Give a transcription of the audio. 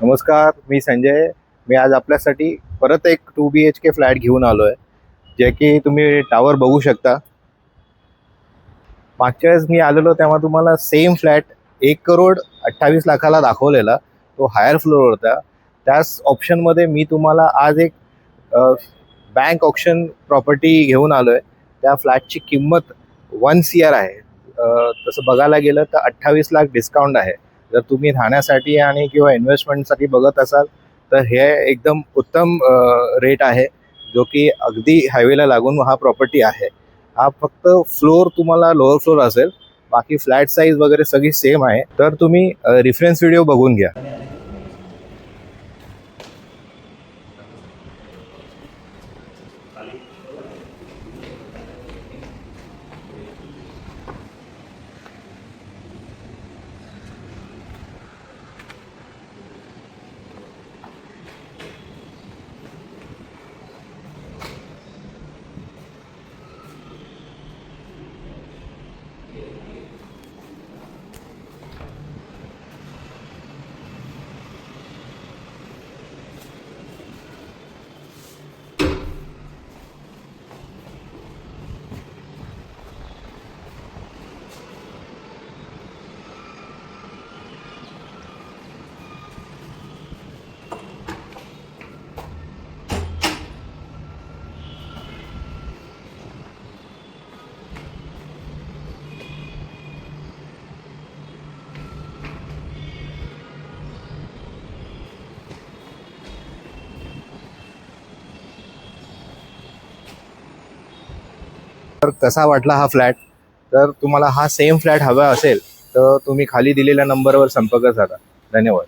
नमस्कार, मी संजय. मी आज आपल्यासाठी परत एक 2 BHK फ्लॅट घेऊन आलो आहे, जे की तुम्ही टावर बघू शकता. मागच्या वेळेस मी आलेलो तेव्हा तुम्हाला सेम फ्लॅट 1,28,00,000ला दाखवलेला. तो हायर फ्लोअर होता. त्याच ऑप्शनमध्ये मी तुम्हाला आज एक बँक ऑप्शन प्रॉपर्टी घेऊन आलो आहे. त्या फ्लॅटची किंमत 1 CR आहे. तसं बघायला गेलं तर 28,00,000 डिस्काउंट आहे. जर तुम्ही राहण्यासाठी आणि किंवा इन्व्हेस्टमेंटसाठी बघत असाल तर हे एकदम उत्तम रेट आहे, जो की अगदी हायवेला लागून हा प्रॉपर्टी आहे. हा फक्त फ्लोअर तुम्हाला लोअर फ्लोअर असेल, बाकी फ्लॅट साईज वगैरे सगळी सेम आहे. तर तुम्ही रेफरन्स व्हिडिओ बघून घ्या. तर कसा वाटला हा फ्लॅट? तर तुम्हाला हा सेम फ्लॅट हवा असेल तर तुम्ही खाली दिलेल्या नंबरवर संपर्क साधा. धन्यवाद.